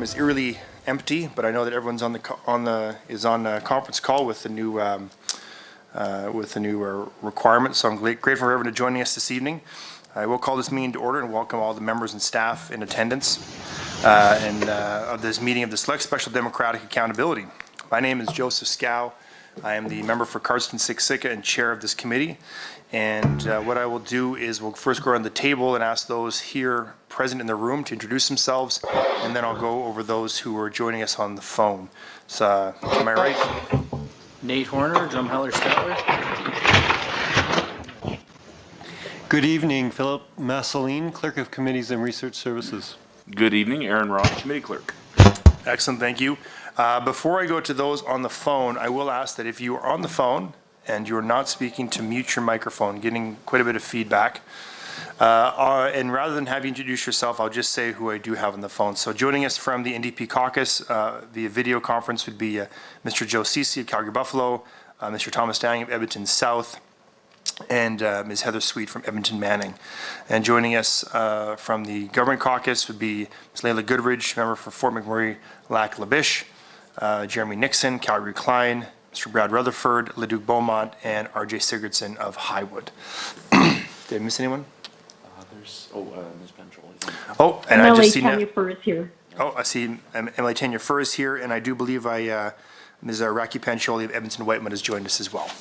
room is eerily empty, but I know that everyone's on a conference call with the new requirements. So I'm grateful for everyone joining us this evening. I will call this meeting to order and welcome all the members and staff in attendance of this meeting of the Select Special Democratic Accountability. My name is Joseph Scow. I am the member for Cardston-Siksika and chair of this committee. And what I will do is we'll first go around the table and ask those here present in the room to introduce themselves, and then I'll go over those who are joining us on the phone. So, to my right? Nate Horner, Drumheller Statler. Good evening, Philip Masseline, Clerk of Committees and Research Services. Good evening, Aaron Roth, Committee Clerk. Excellent, thank you. Before I go to those on the phone, I will ask that if you are on the phone and you're not speaking, to mute your microphone, getting quite a bit of feedback. And rather than have you introduce yourself, I'll just say who I do have on the phone. So joining us from the NDP caucus via video conference would be Mr. Joe Ceci of Calgary Buffalo, Mr. Thomas Dang of Edmonton South, and Ms. Heather Sweet from Edmonton Manning. And joining us from the government caucus would be Ms. Layla Goodridge, member for Fort McMurray, Lac La Biche, Jeremy Nixon, Calgary Klein, Mr. Brad Rutherford, Leduc Beaumont, and R.J. Sigurdsson of Highwood. Did I miss anyone? Ms. Benchel. Oh, and I just see Emily Tanya is here. Oh, I see Emily Tanya Fur is here, and I do believe Ms. Raki Pancholi of Edmonton Whiteman has joined us as well.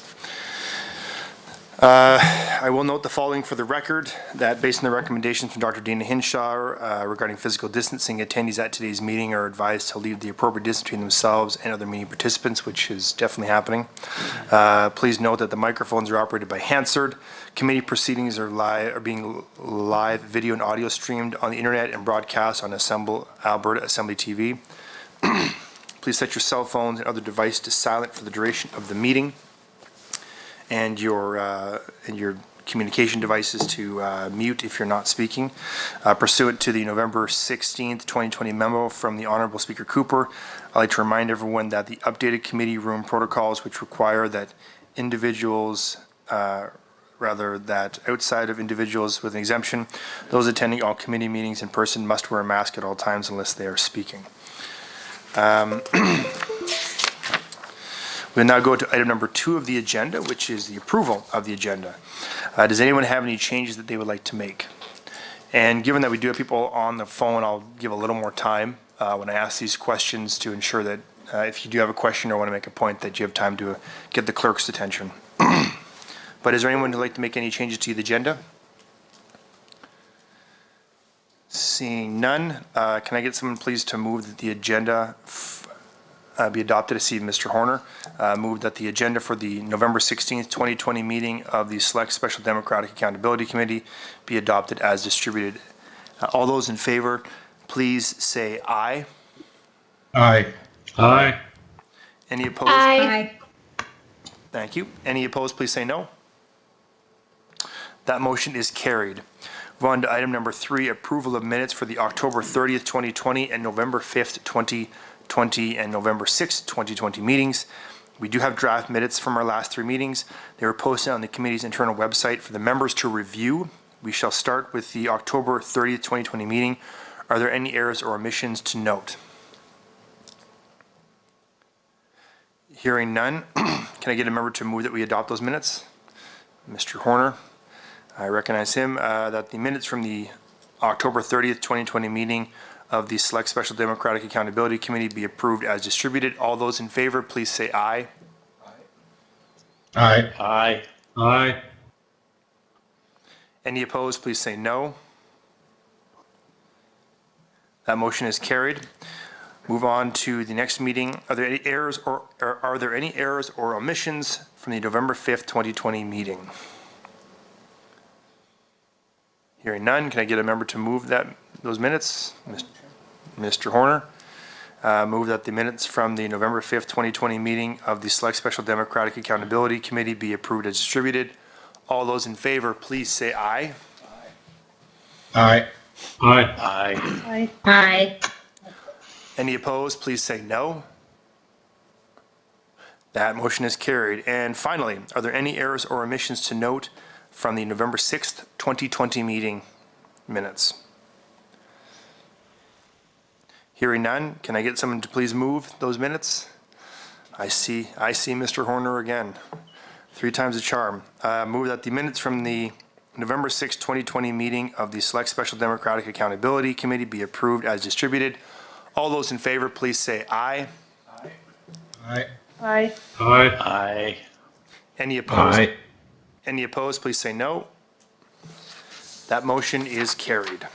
I will note the following for the record, that based on the recommendations from Dr. Dana Hinshaw regarding physical distancing, attendees at today's meeting are advised to leave the appropriate distance between themselves and other meeting participants, which is definitely happening. Please note that the microphones are operated by Hansard. Committee proceedings are being live video and audio streamed on the internet and broadcast on Alberta Assembly TV. Please set your cell phones and other devices to silent for the duration of the meeting, and your communication devices to mute if you're not speaking. Pursuant to the November 16th, 2020 memo from the Honourable Speaker Cooper, I'd like to remind everyone that the updated committee room protocols, which require that individuals, that outside of individuals with an exemption, those attending all committee meetings in person must wear a mask at all times unless they are speaking. We'll now go to item number 2 of the agenda, which is the approval of the agenda. Does anyone have any changes that they would like to make? And given that we do have people on the phone, I'll give a little more time when I ask these questions to ensure that if you do have a question or want to make a point, that you have time to get the clerk's attention. But is there anyone who'd like to make any changes to the agenda? Seeing none, can I get someone please to move that the agenda be adopted? I see Mr. Horner moved that the agenda for the November 16th, 2020 meeting of the Select Special Democratic Accountability Committee be adopted as distributed. All those in favor, please say aye. Aye. Aye. Any opposed? Aye. Thank you. Any opposed, please say no. That motion is carried. Move on to item number 3, approval of minutes for the October 30th, 2020 and November 5th, 2020 and November 6th, 2020 meetings. We do have draft minutes from our last 3 meetings. They were posted on the committee's internal website for the members to review. We shall start with the October 30th, 2020 meeting. Are there any errors or omissions to note? Hearing none, can I get a member to move that we adopt those minutes? Mr. Horner, I recognize him. That the minutes from the October 30th, 2020 meeting of the Select Special Democratic Accountability Committee be approved as distributed. All those in favor, please say aye. Aye. Aye. Aye. Any opposed, please say no. That motion is carried. Move on to the next meeting. Are there any errors or omissions from the November 5th, 2020 meeting? Hearing none, can I get a member to move those minutes? Mr. Horner, move that the minutes from the November 5th, 2020 meeting of the Select Special Democratic Accountability Committee be approved as distributed. All those in favor, please say aye. Aye. Aye. Aye. Aye. Any opposed, please say no. That motion is carried. And finally, are there any errors or omissions to note from the November 6th, 2020 meeting minutes? Hearing none, can I get someone to please move those minutes? I see Mr. Horner again. 3 times the charm. Move that the minutes from the November 6, 2020 meeting of the Select Special Democratic Accountability Committee be approved as distributed. All those in favor, please say aye. Aye. Aye. Aye. Aye. Any opposed? Aye. Any opposed, please say no. That motion is carried.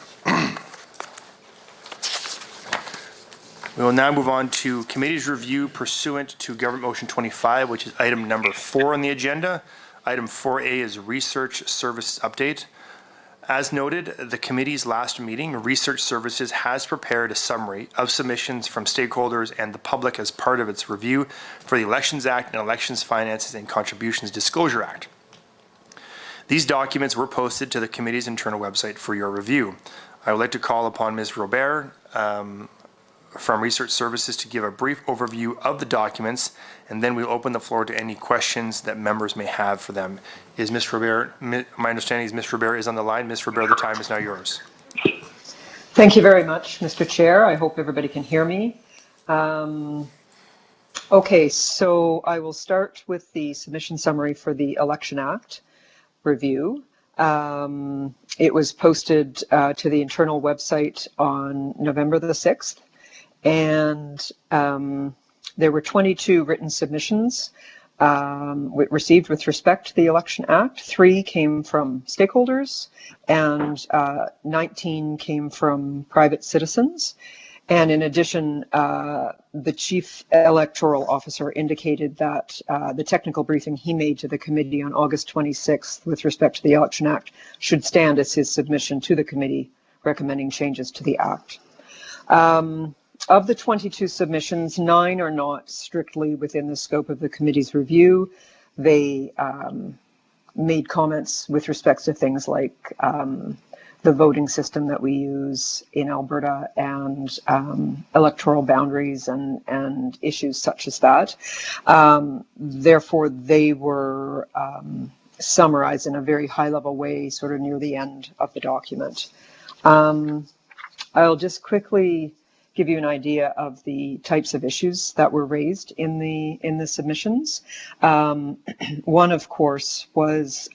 We will now move on to committee's review pursuant to Government Motion 25, which is item number 4 on the agenda. Item 4A is Research Service Update. As noted, the committee's last meeting, Research Services has prepared a summary of submissions from stakeholders and the public as part of its review for the Elections Act and Elections Finances and Contributions Disclosure Act. These documents were posted to the committee's internal website for your review. I would like to call upon Ms. Robert from Research Services to give a brief overview of the documents, and then we'll open the floor to any questions that members may have for them. Is Ms. Robert, my understanding is Ms. Robert is on the line. Ms. Robert, the time is now yours. Thank you very much, Mr. Chair. I hope everybody can hear me. Okay, so I will start with the submission summary for the Election Act review. It was posted to the internal website on November the 6th, and there were 22 written submissions received with respect to the Election Act. 3 came from stakeholders, and 19 came from private citizens. And in addition, the Chief Electoral Officer indicated that the technical briefing he made to the committee on August 26th with respect to the Election Act should stand as his submission to the committee recommending changes to the Act. Of the 22 submissions, 9 are not strictly within the scope of the committee's review. They made comments with respect to things like the voting system that we use in Alberta and electoral boundaries and issues such as that. Therefore, they were summarized in a very high-level way, sort of near the end of the document. I'll just quickly give you an idea of the types of issues that were raised in the submissions. One, of course, was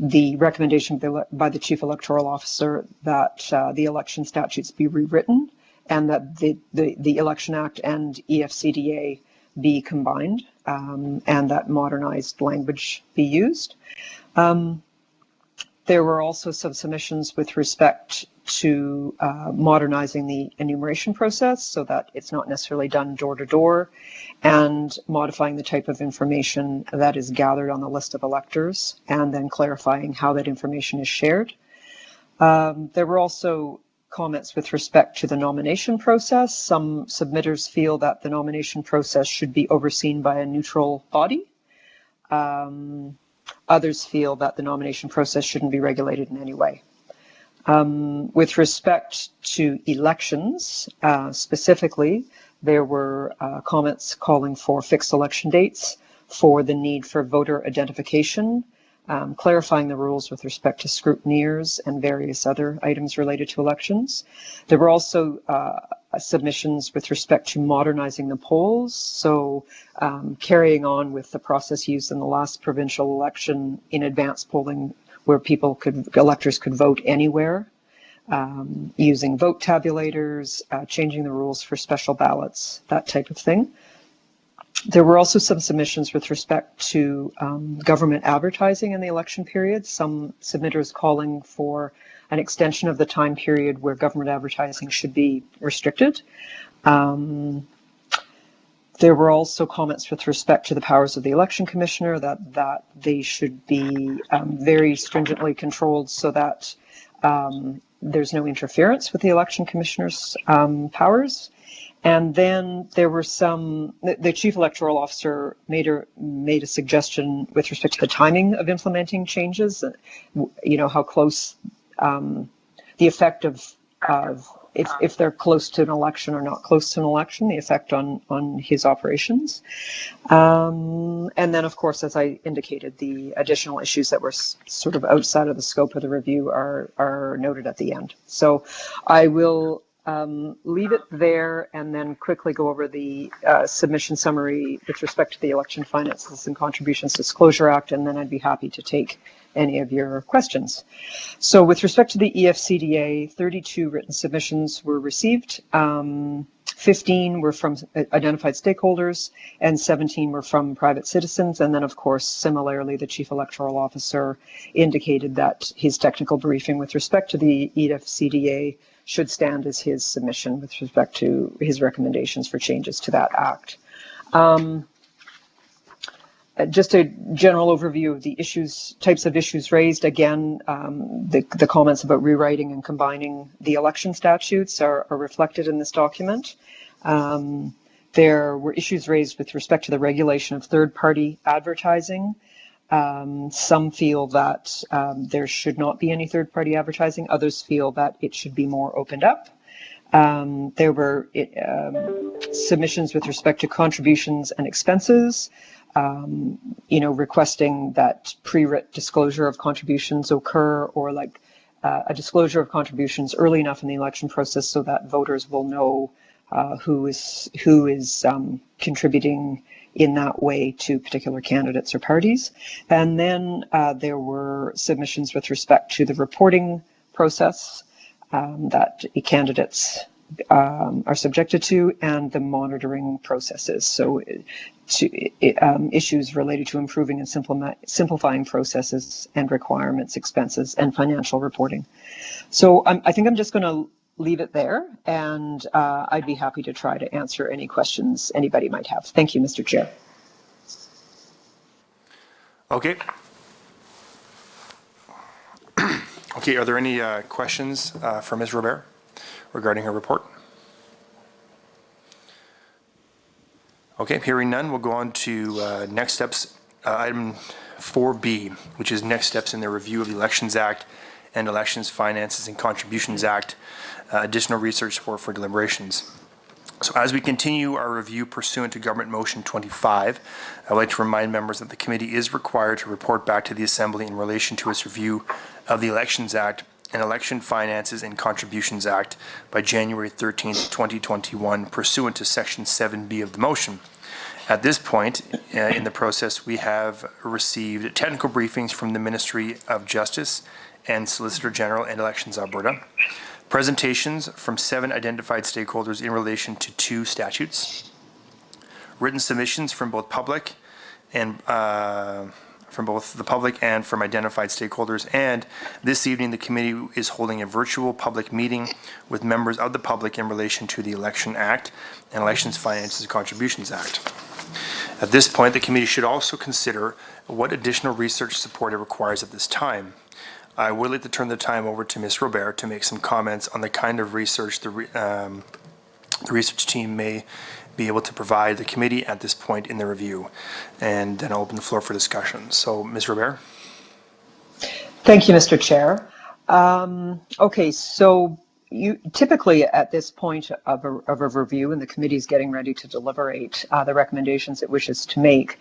the recommendation by the Chief Electoral Officer that the election statutes be rewritten and that the Election Act and EFCDA be combined, and that modernized language be used. There were also some submissions with respect to modernizing the enumeration process so that it's not necessarily done door to door, and modifying the type of information that is gathered on the list of electors, and then clarifying how that information is shared. There were also comments with respect to the nomination process. Some submitters feel that the nomination process should be overseen by a neutral body. Others feel that the nomination process shouldn't be regulated in any way. With respect to elections, specifically, there were comments calling for fixed election dates, for the need for voter identification, clarifying the rules with respect to scrutineers and various other items related to elections. There were also submissions with respect to modernizing the polls, so carrying on with the process used in the last provincial election in advance polling, where electors could vote anywhere, using vote tabulators, changing the rules for special ballots, that type of thing. There were also some submissions with respect to government advertising in the election period, some submitters calling for an extension of the time period where government advertising should be restricted. There were also comments with respect to the powers of the election commissioner, that they should be very stringently controlled so that there's no interference with the election commissioner's powers. And then there were the Chief Electoral Officer made a suggestion with respect to the timing of implementing changes, how close the effect of if they're close to an election or not close to an election, the effect on his operations. And then, of course, as I indicated, the additional issues that were sort of outside of the scope of the review are noted at the end. So I will leave it there and then quickly go over the submission summary with respect to the Election Finances and Contributions Disclosure Act, and then I'd be happy to take any of your questions. So with respect to the EFCDA, 32 written submissions were received. 15 were from identified stakeholders and 17 were from private citizens. And then, of course, similarly, the Chief Electoral Officer indicated that his technical briefing with respect to the EFCDA should stand as his submission with respect to his recommendations for changes to that act. Just a general overview of the issues, types of issues raised. Again, the comments about rewriting and combining the election statutes are reflected in this document. There were issues raised with respect to the regulation of third-party advertising. Some feel that there should not be any third-party advertising. Others feel that it should be more opened up. There were submissions with respect to contributions and expenses. Requesting that pre-writ disclosure of contributions occur, or like a disclosure of contributions early enough in the election process so that voters will know who is contributing in that way to particular candidates or parties. And then there were submissions with respect to the reporting process that candidates are subjected to, and the monitoring processes. So issues related to improving and simplifying processes and requirements, expenses, and financial reporting. So I think I'm just going to leave it there, and I'd be happy to try to answer any questions anybody might have. Thank you, Mr. Chair. Okay. Okay, are there any questions for Ms. Robert regarding her report? Okay, hearing none, we'll go on to next steps. Item 4B, which is next steps in the review of the Elections Act and Elections Finances and Contributions Act, additional research support for deliberations. So as we continue our review pursuant to Government Motion 25, I'd like to remind members that the committee is required to report back to the Assembly in relation to its review of the Elections Act and Election Finances and Contributions Act by January 13th, 2021, pursuant to Section 7B of the motion. At this point in the process, we have received technical briefings from the Ministry of Justice and Solicitor General and Elections Alberta, presentations from 7 identified stakeholders in relation to 2 statutes, written submissions from both public and from both the public and from identified stakeholders, and this evening the committee is holding a virtual public meeting with members of the public in relation to the Election Act and Elections Finances and Contributions Act. At this point, the committee should also consider what additional research support it requires at this time. I would like to turn the time over to Ms. Robert to make some comments on the kind of research the research team may be able to provide the committee at this point in the review, and then I'll open the floor for discussion. So, Ms. Robert. Thank you, Mr. Chair. Okay, so you typically at this point of a review, and the committee is getting ready to deliberate the recommendations it wishes to make,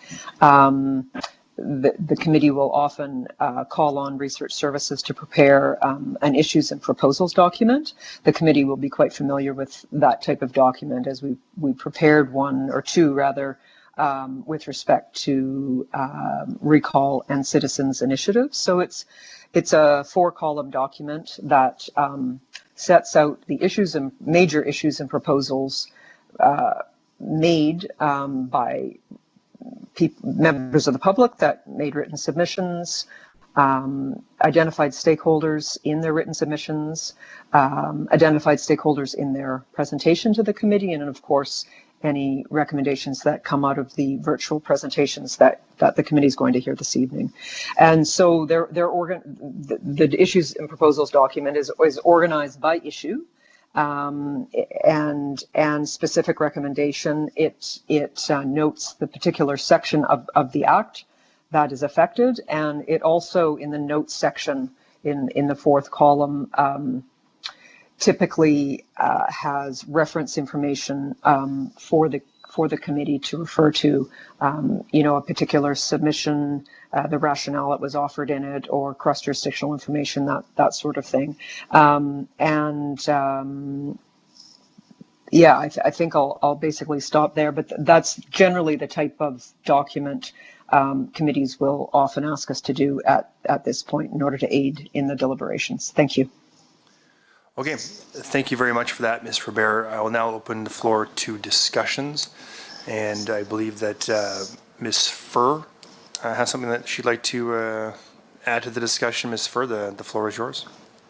the committee will often call on research services to prepare an issues and proposals document. The committee will be quite familiar with that type of document, as we prepared one or two rather with respect to recall and citizens initiatives. So it's a 4-column document that sets out the issues and major issues and proposals made by members of the public that made written submissions, identified stakeholders in their written submissions, identified stakeholders in their presentation to the committee, and of course any recommendations that come out of the virtual presentations that the committee is going to hear this evening. And so the issues and proposals document is organized by issue, and specific recommendation. It notes the particular section of the act that is affected, and it also, in the notes section in the 4th column, typically has reference information for the committee to refer to, a particular submission, the rationale that was offered in it, or cross-jurisdictional information, that sort of thing. yeah, I think I'll basically stop there, but that's generally the type of document committees will often ask us to do at this point in order to aid in the deliberations. Thank you. Okay, thank you very much for that, Ms. Robert. I will now open the floor to discussions, and I believe that Ms. Furr has something that she'd like to add to the discussion. Ms. Furr, the floor is yours.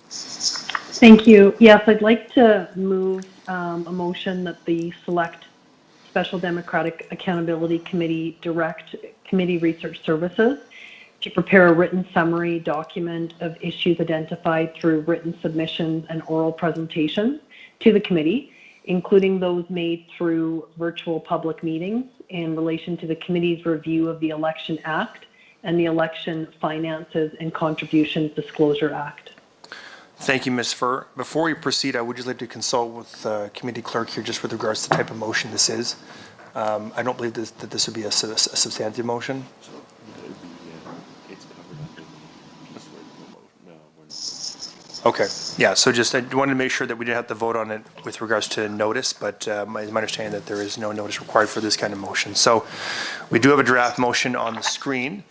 Thank you. Yes, I'd like to move a motion that the Select Special Democratic Accountability Committee direct Committee Research Services to prepare a written summary document of issues identified through written submissions and oral presentations to the committee, including those made through virtual public meetings in relation to the committee's review of the Election Act and the Election Finances and Contributions Disclosure Act. Thank you, Ms. Furr. Before we proceed, I would just like to consult with committee clerk here just with regards to the type of motion this is. I don't believe that this would be a substantive motion. Okay, yeah, so just I wanted to make sure that we didn't have to vote on it with regards to notice, but my understanding that there is no notice required for this kind of motion. So we do have a draft motion on the screen,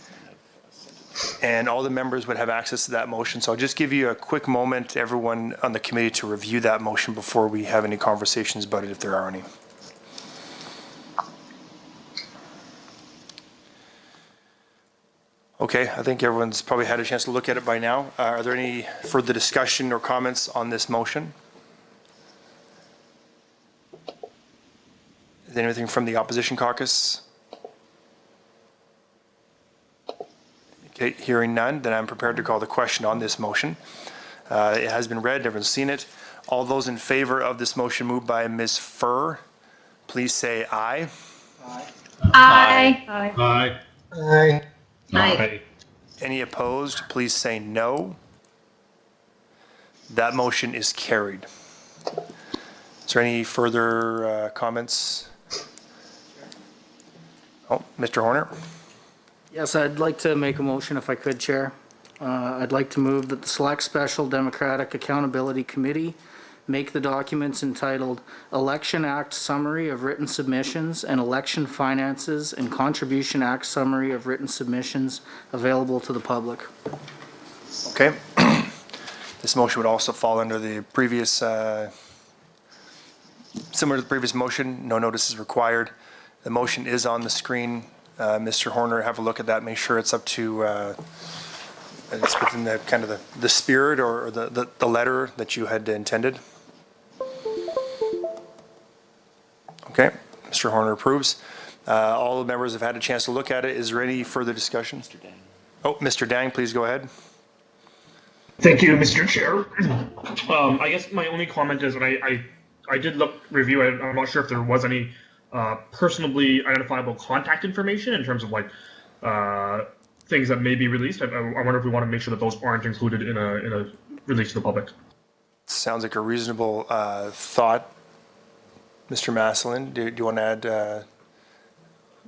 and all the members would have access to that motion. So I'll just give you a quick moment, everyone on the committee, to review that motion before we have any conversations about it, if there are any. Okay, I think everyone's probably had a chance to look at it by now. Are there any further discussion or comments on this motion? Is there anything from the opposition caucus? Okay, hearing none, then I'm prepared to call the question on this motion. It has been read, everyone's seen it. All those in favor of this motion moved by Ms. Furr, please say aye. Aye. Aye. Aye. Aye. Aye. Any opposed, please say no. That motion is carried. Is there any further comments? Oh, Mr. Horner? Yes, I'd like to make a motion if I could, Chair. I'd like to move that the Select Special Democratic Accountability Committee make the documents entitled Election Act Summary of Written Submissions and Election Finances and Contribution Act Summary of Written Submissions available to the public. Okay. This motion would also fall under the previous, similar to the previous motion, no notice is required. The motion is on the screen. Mr. Horner, have a look at that, make sure it's up to, it's within the kind of the spirit or the letter that you had intended. Okay, Mr. Horner approves. All the members have had a chance to look at it. Is there any further discussion? Mr. Dang. Oh, Mr. Dang, please go ahead. Thank you, Mr. Chair. I guess my only comment is that I did review it. I'm not sure if there was any personally identifiable contact information in terms of like things that may be released. I wonder if we want to make sure that those aren't included in a release to the public. Sounds like a reasonable thought. Mr. Maslin, do you want to add,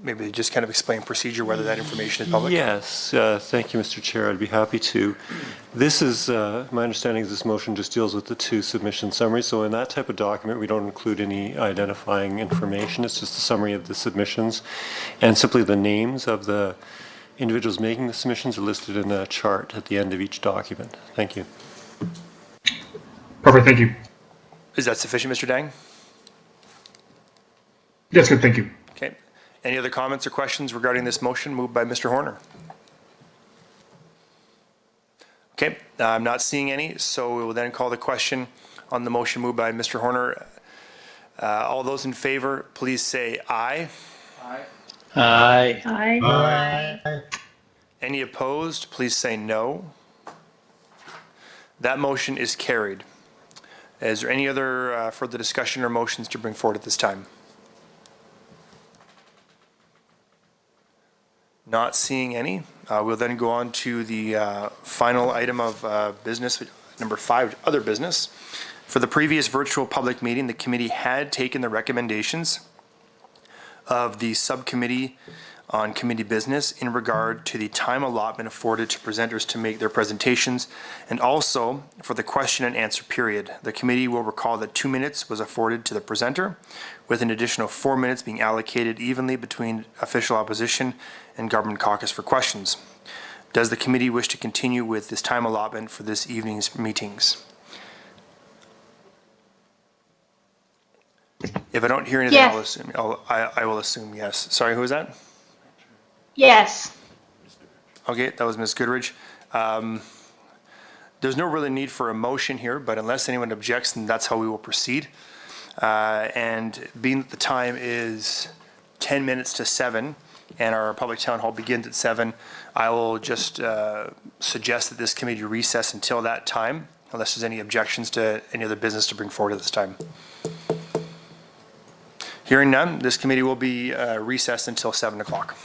maybe just kind of explain procedure, whether that information is public? Yes, thank you, Mr. Chair. I'd be happy to. This is, my understanding is this motion just deals with the two submission summaries. So in that type of document, we don't include any identifying information. It's just a summary of the submissions. And simply the names of the individuals making the submissions are listed in a chart at the end of each document. Thank you. Perfect, thank you. Is that sufficient, Mr. Dang? That's good, thank you. Okay. Any other comments or questions regarding this motion moved by Mr. Horner? Okay, I'm not seeing any, so we will then call the question on the motion moved by Mr. Horner. All those in favor, please say aye. Aye. Aye. Aye. Aye. Any opposed, please say no. That motion is carried. Is there any other further discussion or motions to bring forward at this time? Not seeing any. We'll then go on to the final item of business, number 5, other business. For the previous virtual public meeting, the committee had taken the recommendations of the subcommittee on committee business in regard to the time allotment afforded to presenters to make their presentations, and also for the question and answer period. The committee will recall that 2 minutes was afforded to the presenter, with an additional 4 minutes being allocated evenly between official opposition and government caucus for questions. Does the committee wish to continue with this time allotment for this evening's meetings? If I don't hear anything, Yes. I'll assume, I will assume yes. Sorry, who was that? Yes. Okay, that was Ms. Goodrich. There's no really need for a motion here, but unless anyone objects, then that's how we will proceed. And being that the time is 10 minutes to 7, and our public town hall begins at 7, I will just suggest that this committee recess until that time, unless there's any objections to any other business to bring forward at this time. Hearing none, this committee will be recessed until 7 o'clock.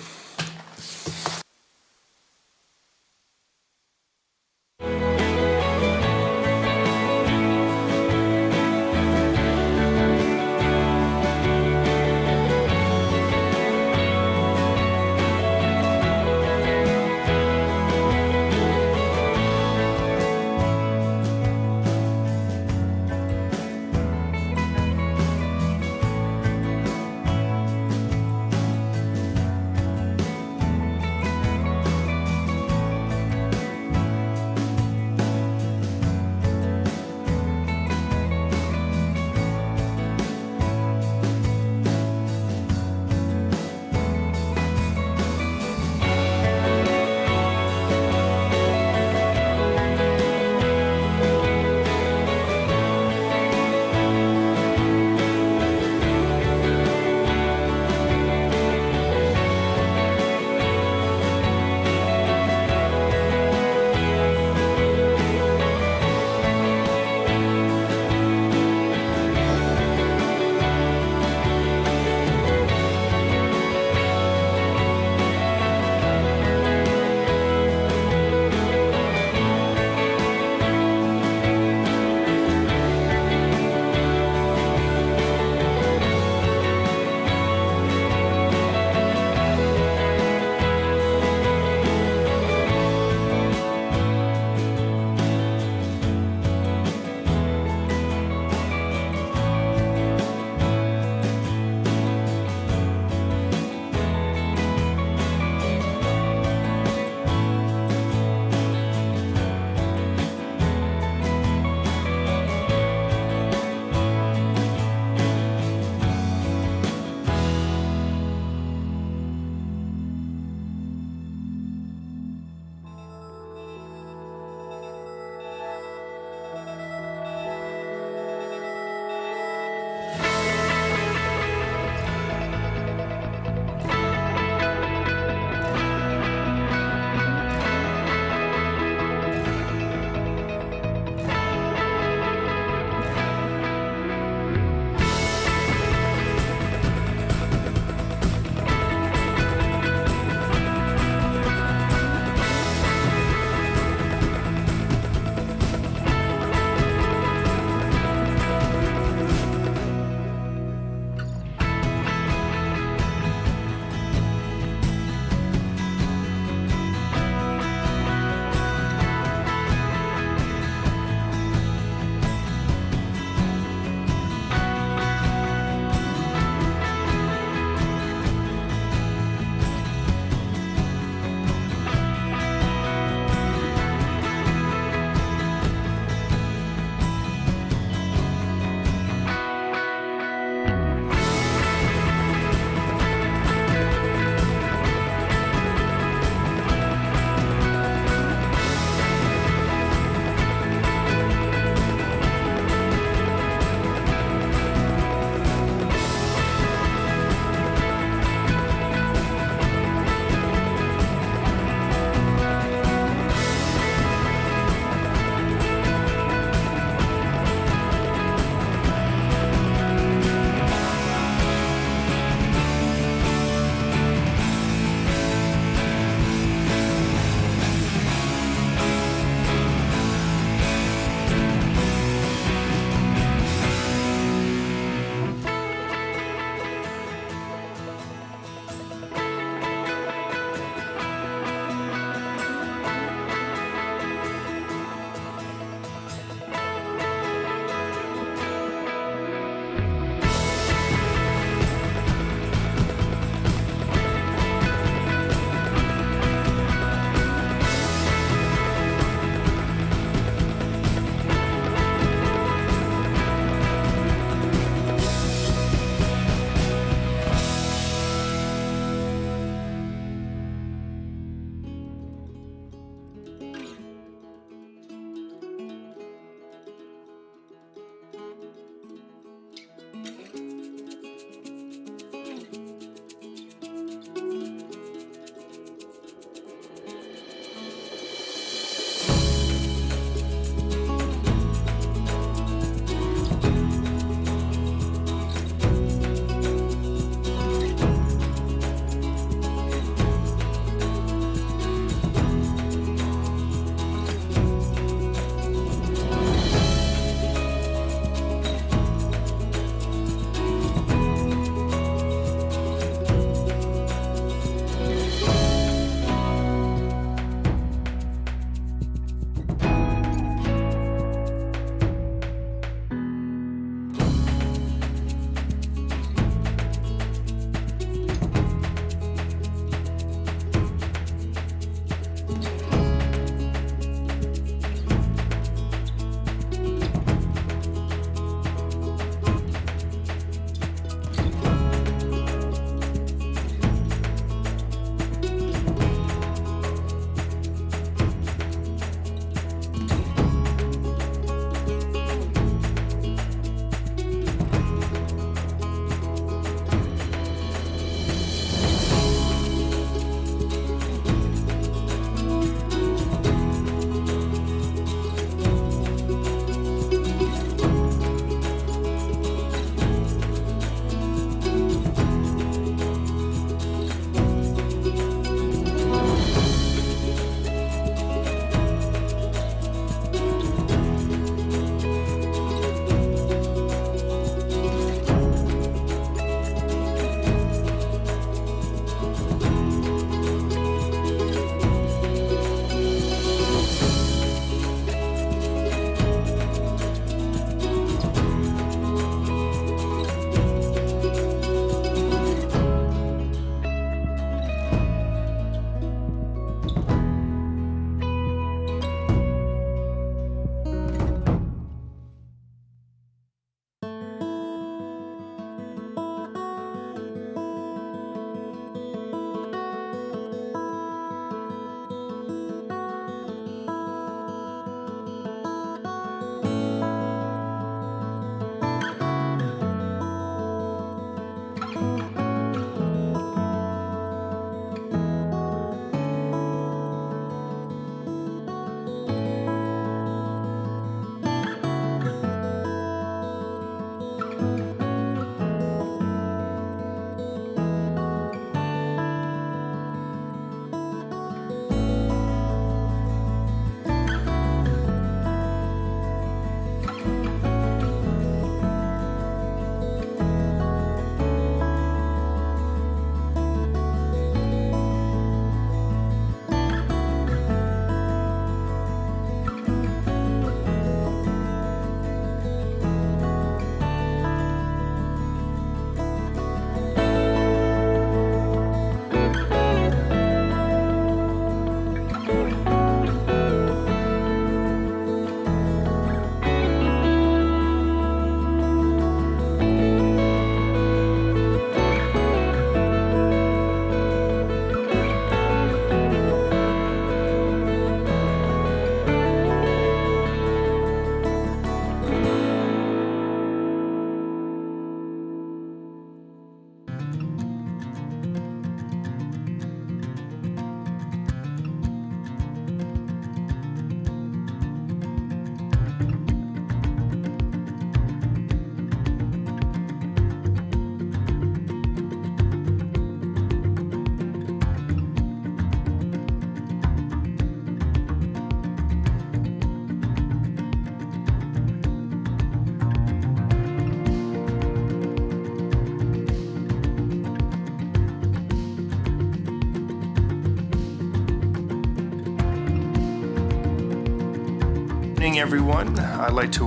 evening, everyone. I'd like to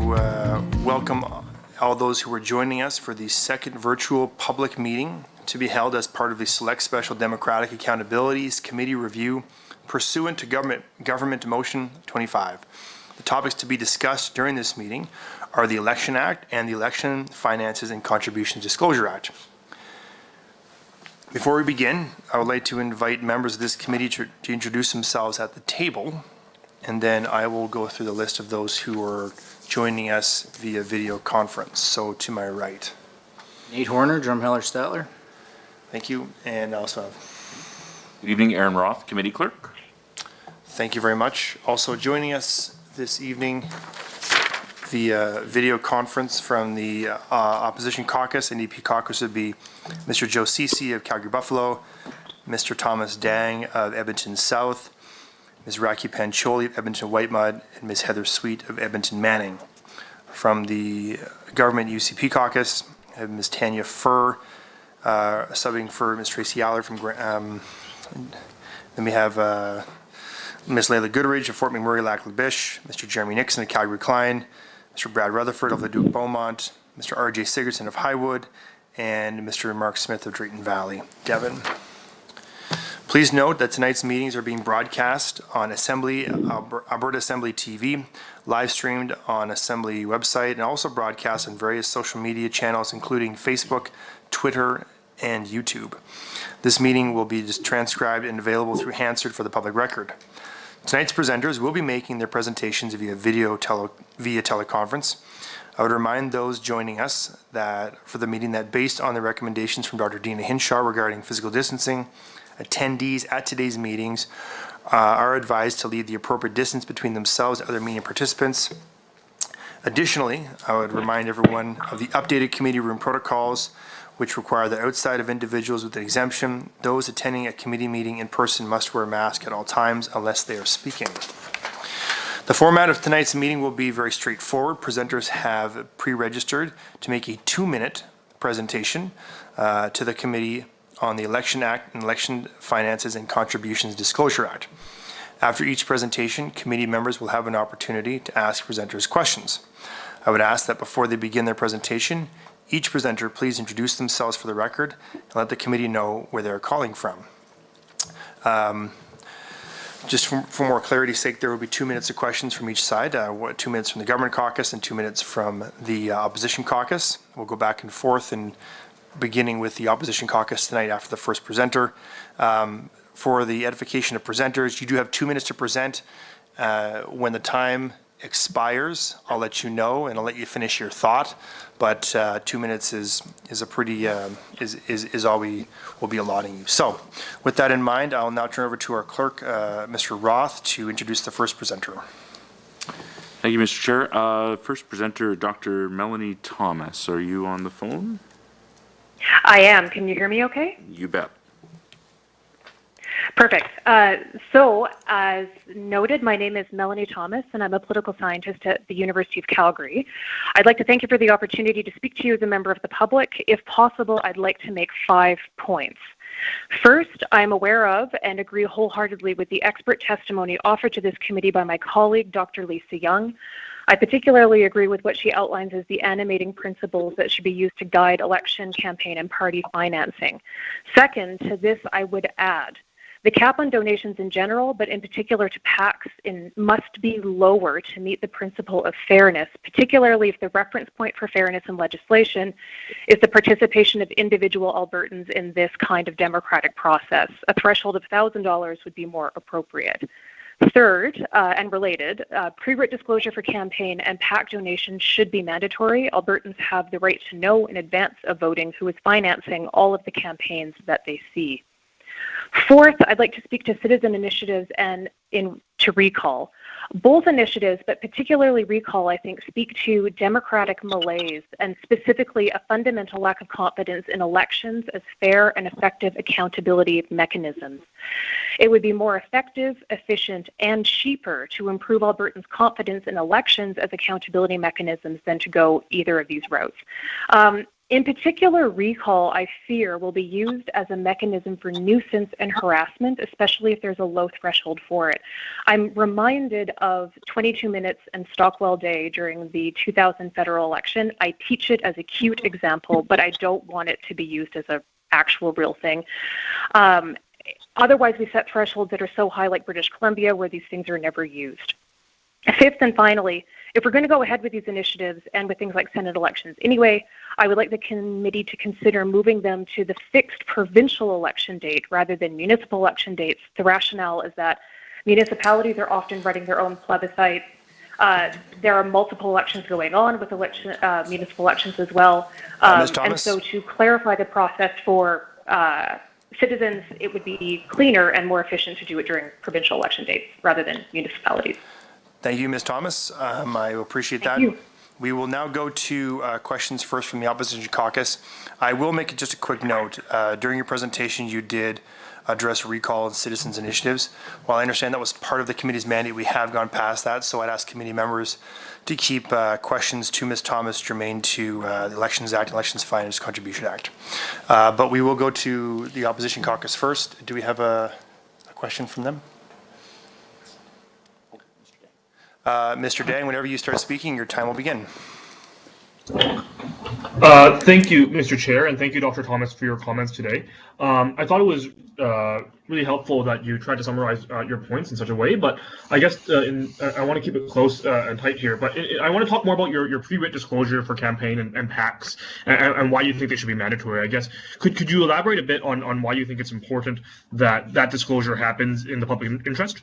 welcome all those who are joining us for the second virtual public meeting to be held as part of the Select Special Democratic Accountabilities Committee review pursuant to Government Motion 25. The topics to be discussed during this meeting are the Election Act and the Election Finances and Contributions Disclosure Act. Before we begin, I would like to invite members of this committee to introduce themselves at the table, and then I will go through the list of those who are joining us via video conference. So to my right. Nate Horner, Drumheller Statler. Thank you. And also have. Good evening, Aaron Roth, Committee Clerk. Thank you very much. Also joining us this evening via video conference from the Opposition Caucus, NDP Caucus, would be Mr. Joe Ceci of Calgary Buffalo, Mr. Thomas Dang of Edmonton South, Ms. Raki Pancholi of Edmonton Whitemud, and Ms. Heather Sweet of Edmonton Manning. From the Government UCP Caucus, I have Ms. Tanya Furr, subbing for Ms. Tracy Aller from then we have Ms. Layla Goodridge of Fort McMurray, Lac-La-Biche, Mr. Jeremy Nixon of Calgary Klein, Mr. Brad Rutherford of Leduc Beaumont, Mr. R.J. Sigurdsson of Highwood, and Mr. Mark Smith of Drayton Valley, Devon. Please note that tonight's meetings are being broadcast on Alberta Assembly TV, live streamed on Assembly website, and also broadcast on various social media channels, including Facebook, Twitter, and YouTube. This meeting will be just transcribed and available through Hansard for the public record. Tonight's presenters will be making their presentations via teleconference. I would remind those joining us that for the meeting that based on the recommendations from Dr. Dina Hinshaw regarding physical distancing, attendees at today's meetings are advised to leave the appropriate distance between themselves and other meeting participants. Additionally, I would remind everyone of the updated committee room protocols, which require that outside of individuals with an exemption, those attending a committee meeting in person must wear a mask at all times unless they are speaking. The format of tonight's meeting will be very straightforward. Presenters have pre-registered to make a 2-minute presentation to the committee on the Election Act and Election Finances and Contributions Disclosure Act. After each presentation, committee members will have an opportunity to ask presenters questions. I would ask that before they begin their presentation, each presenter please introduce themselves for the record and let the committee know where they're calling from. Just for more clarity's sake, there will be 2 minutes of questions from each side, 2 minutes from the Government Caucus and 2 minutes from the Opposition Caucus. We'll go back and forth, and beginning with the Opposition Caucus tonight after the first presenter. For the edification of presenters, you do have 2 minutes to present. When the time expires, I'll let you know and I'll let you finish your thought. But 2 minutes is a pretty is all we will be allotting you. So, with that in mind, I'll now turn over to our clerk, Mr. Roth, to introduce the first presenter. Thank you, Mr. Chair. First presenter, Dr. Melanee Thomas. Are you on the phone? I am. Can you hear me okay? You bet. Perfect. So, as noted, my name is Melanee Thomas, and I'm a political scientist at the University of Calgary. I'd like to thank you for the opportunity to speak to you as a member of the public. If possible, I'd like to make 5 points. First, I'm aware of and agree wholeheartedly with the expert testimony offered to this committee by my colleague, Dr. Lisa Young. I particularly agree with what she outlines as the animating principles that should be used to guide election, campaign, and party financing. Second, to this I would add, the cap on donations in general, but in particular to PACs, must be lower to meet the principle of fairness, particularly if the reference point for fairness in legislation is the participation of individual Albertans in this kind of democratic process. A threshold of $1,000 would be more appropriate. Third, and related, pre-writ disclosure for campaign and PAC donations should be mandatory. Albertans have the right to know in advance of voting who is financing all of the campaigns that they see. Fourth, I'd like to speak to citizen initiatives and to recall. Both initiatives, but particularly recall, I think, speak to democratic malaise and specifically a fundamental lack of confidence in elections as fair and effective accountability mechanisms. It would be more effective, efficient, and cheaper to improve Albertans' confidence in elections as accountability mechanisms than to go either of these routes. In particular, recall, I fear, will be used as a mechanism for nuisance and harassment, especially if there's a low threshold for it. I'm reminded of 22 Minutes and Stockwell Day during the 2000 federal election. I teach it as a cute example, but I don't want it to be used as an actual real thing. Otherwise, we set thresholds that are so high, like British Columbia, where these things are never used. Fifth and finally, if we're going to go ahead with these initiatives and with things like Senate elections anyway, I would like the committee to consider moving them to the fixed provincial election date rather than municipal election dates. The rationale is that municipalities are often running their own plebiscites. There are multiple elections going on with municipal elections as well. Ms. Thomas? And so to clarify the process for citizens, it would be cleaner and more efficient to do it during provincial election dates rather than municipalities. Thank you, Ms. Thomas. I appreciate that. Thank you. We will now go to questions first from the Opposition Caucus. I will make just a quick note. During your presentation, you did address recall and citizens initiatives. While I understand that was part of the committee's mandate, we have gone past that, so I'd ask committee members to keep questions to Ms. Thomas germane to the Elections Act, Elections Finance Contribution Act. But we will go to the Opposition Caucus first. Do we have a question from them? Mr. Dang, whenever you start speaking, your time will begin. Thank you, Mr. Chair, and thank you, Dr. Thomas, for your comments today. I thought it was really helpful that you tried to summarize your points in such a way, but I guess I want to keep it close and tight here. But I want to talk more about your pre-writ disclosure for campaign and PACs and why you think they should be mandatory. I guess could you elaborate a bit on why you think it's important that that disclosure happens in the public interest?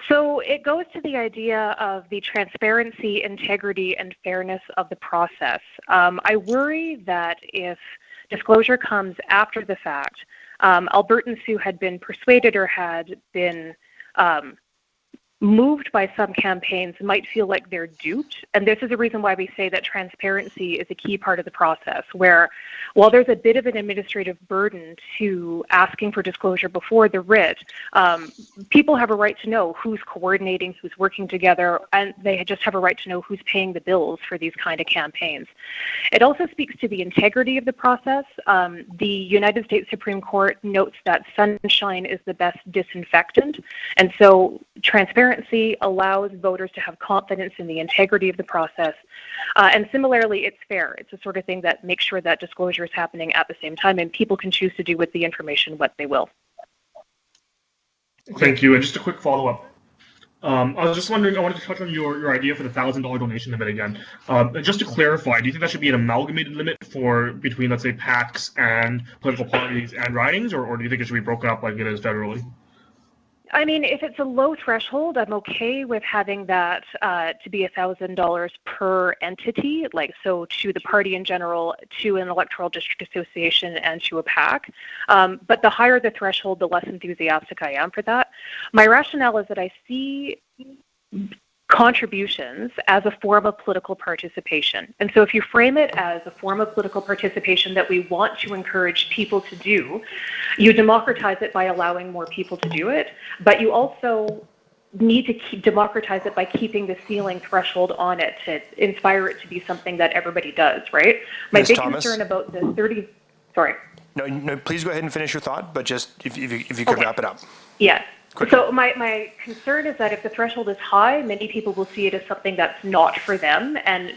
So it goes to the idea of the transparency, integrity, and fairness of the process. I worry that if disclosure comes after the fact, Albertans who had been persuaded or had been moved by some campaigns might feel like they're duped. And this is the reason why we say that transparency is a key part of the process, where while there's a bit of an administrative burden to asking for disclosure before the writ, people have a right to know who's coordinating, who's working together, and they just have a right to know who's paying the bills for these kind of campaigns. It also speaks to the integrity of the process. The United States Supreme Court notes that sunshine is the best disinfectant, and so transparency allows voters to have confidence in the integrity of the process. And similarly, it's fair. It's the sort of thing that makes sure that disclosure is happening at the same time and people can choose to do with the information what they will. Thank you. And just a quick follow-up. I was just wondering, I wanted to touch on your idea for the $1,000 donation limit again. Just to clarify, do you think that should be an amalgamated limit between, let's say, PACs and political parties and ridings, or do you think it should be broken up like it is federally? I mean, if it's a low threshold, I'm okay with having that to be $1,000 per entity, like so to the party in general, to an electoral district association, and to a PAC. But the higher the threshold, the less enthusiastic I am for that. My rationale is that I see contributions as a form of political participation. And so if you frame it as a form of political participation that we want to encourage people to do, you democratize it by allowing more people to do it, but you also need to democratize it by keeping the ceiling threshold on it to inspire it to be something that everybody does, right? My Ms. big Thomas? concern about the sorry. No, please go ahead and finish your thought, but just if you could wrap it up. Yes. Quickly. So my concern is that if the threshold is high, many people will see it as something that's not for them and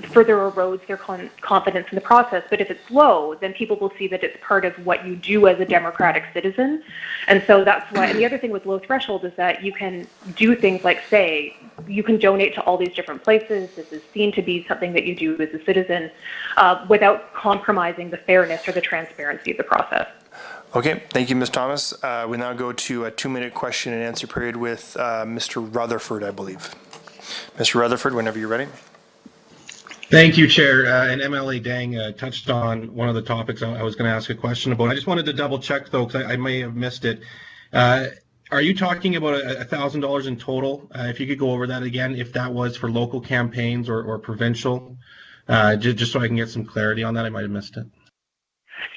further erodes their confidence in the process. But if it's low, then people will see that it's part of what you do as a democratic citizen. And so that's why, and the other thing with low threshold is that you can do things like say, you can donate to all these different places. This is seen to be something that you do as a citizen without compromising the fairness or the transparency of the process. Okay, thank you, Ms. Thomas. We now go to a 2-minute question and answer period with Mr. Rutherford, I believe. Mr. Rutherford, whenever you're ready. Thank you, Chair. And MLA Dang touched on one of the topics I was going to ask a question about. I just wanted to double check, though, because I may have missed it. Are you talking about $1,000 in total? If you could go over that again, if that was for local campaigns or provincial, just so I can get some clarity on that. I might have missed it.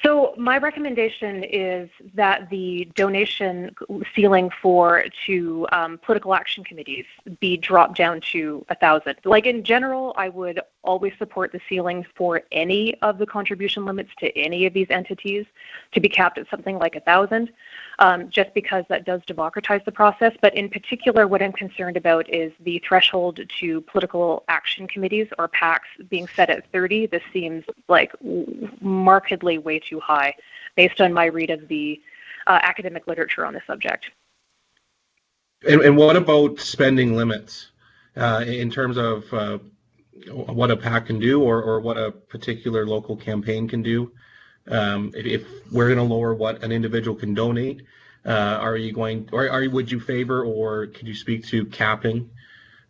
So my recommendation is that the donation ceiling to political action committees be dropped down to 1,000. Like in general, I would always support the ceilings for any of the contribution limits to any of these entities to be capped at something like 1,000, just because that does democratize the process. But in particular, what I'm concerned about is the threshold to political action committees or PACs being set at 30. This seems like markedly way too high based on my read of the academic literature on the subject. And what about spending limits in terms of what a PAC can do or what a particular local campaign can do? If we're going to lower what an individual can donate, are you going, or would you favor, or could you speak to capping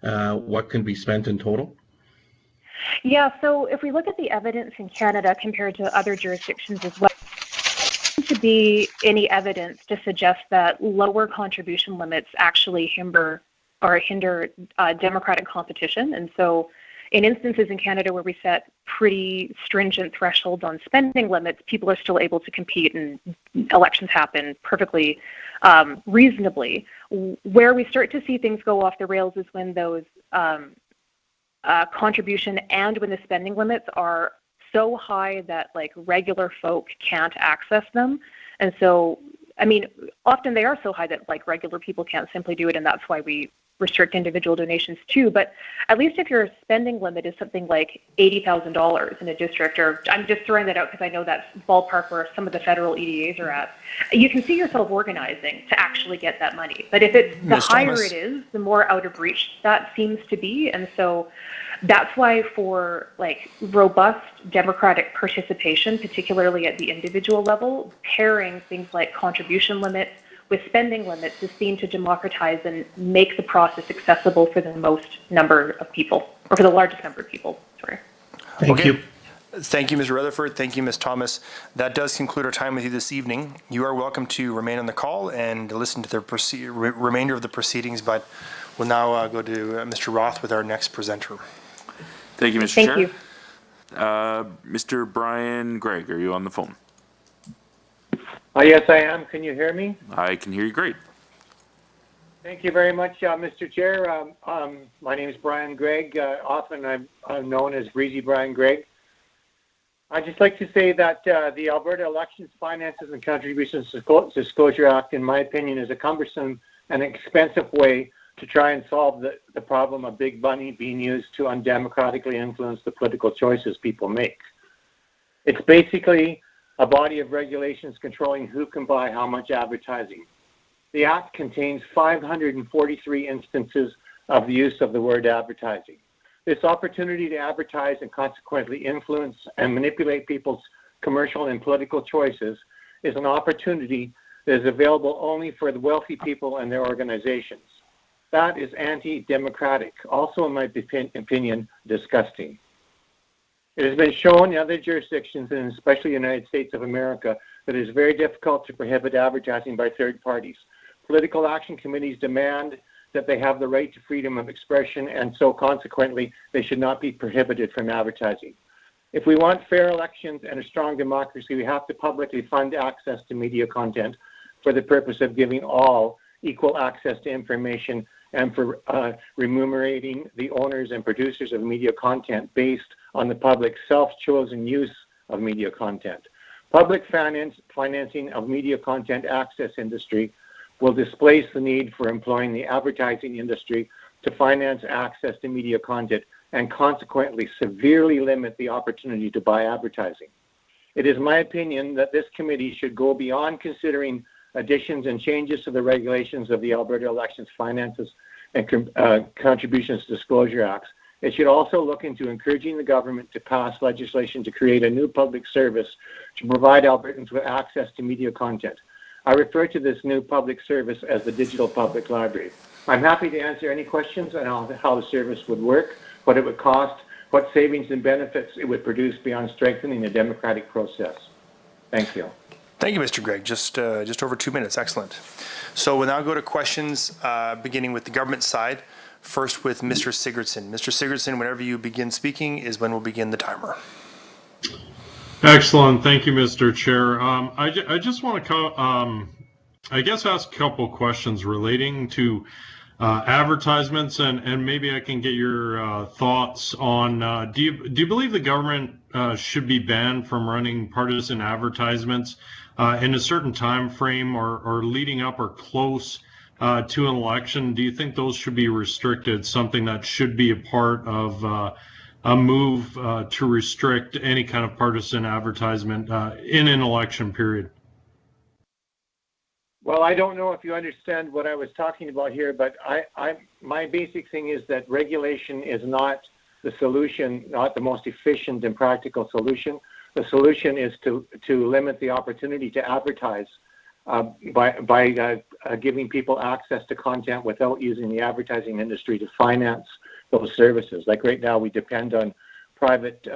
what can be spent in total? Yeah, so if we look at the evidence in Canada compared to other jurisdictions as well, to be any evidence to suggest that lower contribution limits actually hinder democratic competition. And so in instances in Canada where we set pretty stringent thresholds on spending limits, people are still able to compete and elections happen perfectly reasonably. Where we start to see things go off the rails is when those contribution and when the spending limits are so high that like regular folk can't access them. And so, I mean, often they are so high that like regular people can't simply do it, and that's why we restrict individual donations too. But at least if your spending limit is something like $80,000 in a district, or I'm just throwing that out because I know that's ballpark where some of the federal EDAs are at, you can see yourself organizing to actually get that money. But if it's the higher it is, the more out of reach that seems to be. And so that's why for like robust democratic participation, particularly at the individual level, pairing things like contribution limits with spending limits is seen to democratize and make the process accessible for the most number of people, or for the largest number of people. Sorry. Thank you. Thank you, Mr. Rutherford. Thank you, Ms. Thomas. That does conclude our time with you this evening. You are welcome to remain on the call and listen to the remainder of the proceedings, but we'll now go to Mr. Roth with our next presenter. Thank you, Mr. Chair. Thank you. Mr. Brian Gregg, are you on the phone? Yes, I am. Can you hear me? I can hear you great. Thank you very much, Mr. Chair. My name is Brian Gregg. Often I'm known as Breezy Brian Gregg. I'd just like to say that the Alberta Elections, Finances and Contributions Disclosure Act, in my opinion, is a cumbersome and expensive way to try and solve the problem of big money being used to undemocratically influence the political choices people make. It's basically a body of regulations controlling who can buy how much advertising. The Act contains 543 instances of the use of the word advertising. This opportunity to advertise and consequently influence and manipulate people's commercial and political choices is an opportunity that is available only for the wealthy people and their organizations. That is anti-democratic, also in my opinion, disgusting. It has been shown in other jurisdictions, and especially the United States of America, that it is very difficult to prohibit advertising by third parties. Political action committees demand that they have the right to freedom of expression, and so consequently, they should not be prohibited from advertising. If we want fair elections and a strong democracy, we have to publicly fund access to media content for the purpose of giving all equal access to information and for remunerating the owners and producers of media content based on the public's self-chosen use of media content. Public financing of media content access industry will displace the need for employing the advertising industry to finance access to media content and consequently severely limit the opportunity to buy advertising. It is my opinion that this committee should go beyond considering additions and changes to the regulations of the Alberta Elections, Finances and Contributions Disclosure Acts. It should also look into encouraging the government to pass legislation to create a new public service to provide Albertans with access to media content. I refer to this new public service as the Digital Public Library. I'm happy to answer any questions on how the service would work, what it would cost, what savings and benefits it would produce beyond strengthening the democratic process. Thank you. Thank you, Mr. Gregg. Just over 2 minutes. Excellent. So we'll now go to questions beginning with the government side. First with Mr. Sigurdsson. Mr. Sigurdsson, whenever you begin speaking is when we'll begin the timer. Excellent. Thank you, Mr. Chair. I just want to, I guess, ask a couple questions relating to advertisements, and maybe I can get your thoughts on, do you believe the government should be banned from running partisan advertisements in a certain time frame or leading up or close to an election? Do you think those should be restricted, something that should be a part of a move to restrict any kind of partisan advertisement in an election period? Well, I don't know if you understand what I was talking about here, but my basic thing is that regulation is not the solution, not the most efficient and practical solution. The solution is to limit the opportunity to advertise by giving people access to content without using the advertising industry to finance those services. Like right now, we depend on private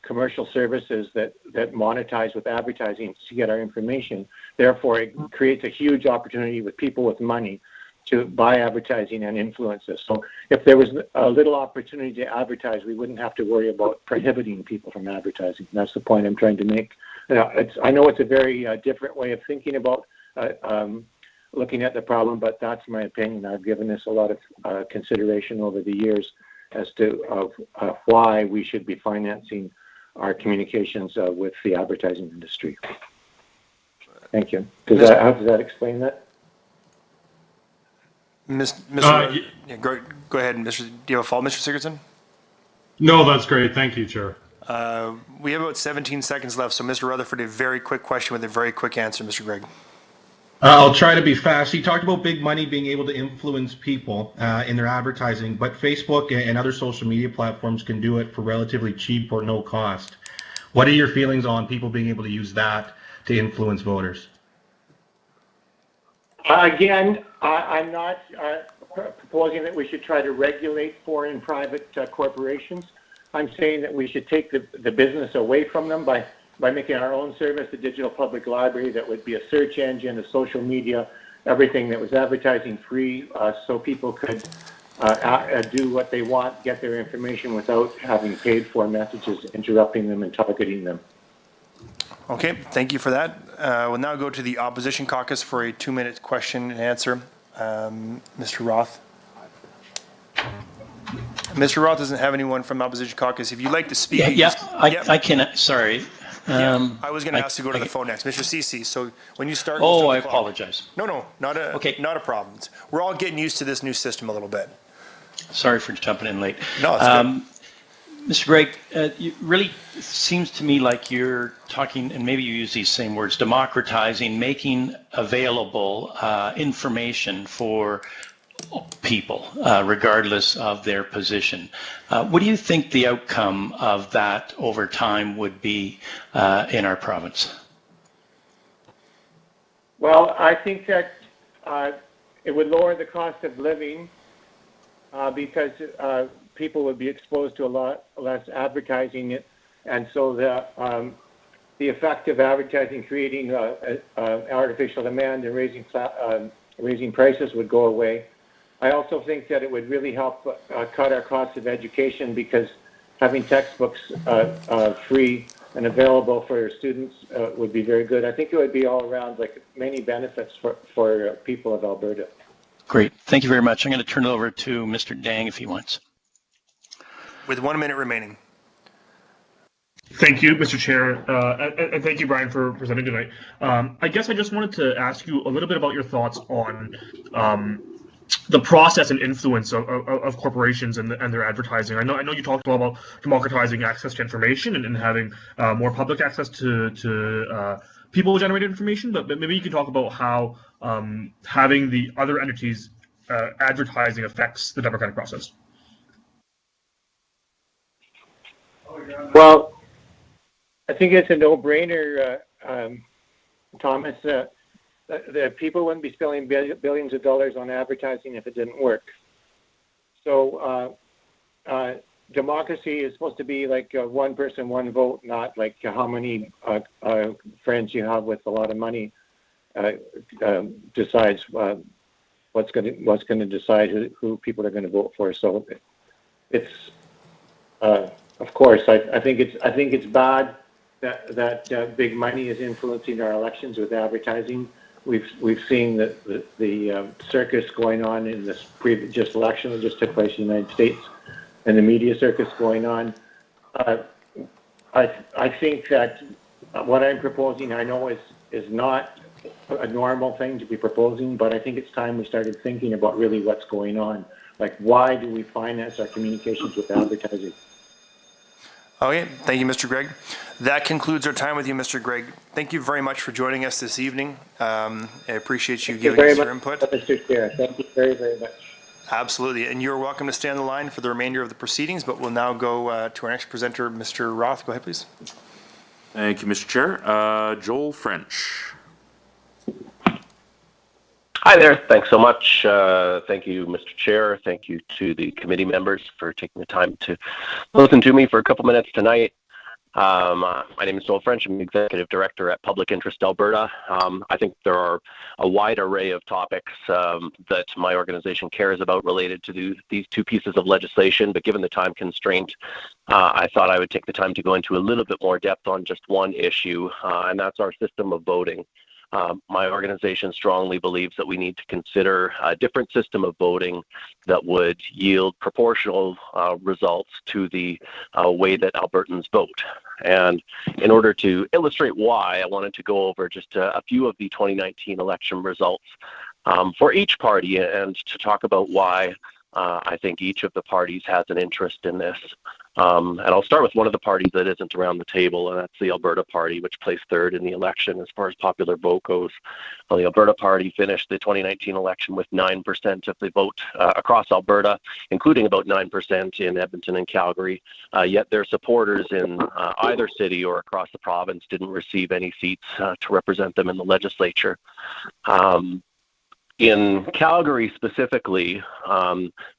commercial services that monetize with advertising to get our information. Therefore, it creates a huge opportunity with people with money to buy advertising and influence this. So if there was a little opportunity to advertise, we wouldn't have to worry about prohibiting people from advertising. That's the point I'm trying to make. I know it's a very different way of thinking about looking at the problem, but that's my opinion. I've given this a lot of consideration over the years as to why we should be financing our communications with the advertising industry. Thank you. How does that explain that? Go ahead, Mr. Do you have a follow, Mr. Sigurdsson? No, that's great. Thank you, Chair. We have about 17 seconds left, so Mr. Rutherford, a very quick question with a very quick answer, Mr. Gregg. I'll try to be fast. You talked about big money being able to influence people in their advertising, but Facebook and other social media platforms can do it for relatively cheap or no cost. What are your feelings on people being able to use that to influence voters? Again, I'm not proposing that we should try to regulate foreign private corporations. I'm saying that we should take the business away from them by making our own service, the digital public library, that would be a search engine, a social media, everything that was advertising free, so people could do what they want, get their information without having paid for messages, interrupting them and targeting them. Okay, thank you for that. We'll now go to the opposition caucus for a 2-minute question and answer. Mr. Roth. Mr. Roth doesn't have anyone from the opposition caucus. If you'd like to speak. I can, sorry. I was going to ask to go to the phone next. Mr. Cece, so when you start. Oh, I apologize. No, not a problem. We're all getting used to this new system a little bit. Sorry for jumping in late. No, it's good. Mr. Gregg, it really seems to me like you're talking, and maybe you use these same words, democratizing, making available information for people, regardless of their position. What do you think the outcome of that over time would be in our province? Well, I think that it would lower the cost of living because people would be exposed to a lot less advertising, and so the effect of advertising creating artificial demand and raising prices would go away. I also think that it would really help cut our cost of education because having textbooks free and available for students would be very good. I think it would be all around like many benefits for people of Alberta. Great. Thank you very much. I'm going to turn it over to Mr. Dang if he wants. With 1 minute remaining. Thank you, Mr. Chair, and thank you, Brian, for presenting tonight. I guess I just wanted to ask you a little bit about your thoughts on the process and influence of corporations and their advertising. I know you talked a lot about democratizing access to information and having more public access to people-generated information, but maybe you could talk about how having the other entities advertising affects the democratic process. Well, I think it's a no-brainer, Thomas. The people wouldn't be spending billions of dollars on advertising if it didn't work. So democracy is supposed to be like one person, one vote, not like how many friends you have with a lot of money decides what's going to decide who people are going to vote for. So it's of course I think it's bad that big money is influencing our elections with advertising. we've seen the circus going on in this previous election that just took place in the United States, and the media circus going on. I think that what I'm proposing, I know is not a normal thing to be proposing, but I think it's time we started thinking about really what's going on. Like, why do we finance our communications with advertising? Okay, thank you, Mr. Gregg. That concludes our time with you, Mr. Gregg. Thank you very much for joining us this evening. I appreciate you giving us your input. Mr. Chair. Thank you very, very much. Absolutely, and you're welcome to stay on the line for the remainder of the proceedings, but we'll now go to our next presenter, Mr. Roth. Go ahead, please. Thank you, Mr. Chair. Joel French. Hi there. Thanks so much. Thank you, Mr. Chair. Thank you to the committee members for taking the time to listen to me for a couple minutes tonight. My name is Joel French. I'm the Executive Director at Public Interest Alberta. I think there are a wide array of topics that my organization cares about related to these two pieces of legislation, but given the time constraint, I thought I would take the time to go into a little bit more depth on just one issue, and that's our system of voting. My organization strongly believes that we need to consider a different system of voting that would yield proportional results to the way that Albertans vote. And in order to illustrate why, I wanted to go over just a few of the 2019 election results for each party and to talk about why I think each of the parties has an interest in this. And I'll start with one of the parties that isn't around the table, and that's the Alberta Party, which placed third in the election as far as popular vote goes. Well, the Alberta Party finished the 2019 election with 9% of the vote across Alberta, including about 9% in Edmonton and Calgary. Yet their supporters in either city or across the province didn't receive any seats to represent them in the legislature. In Calgary specifically,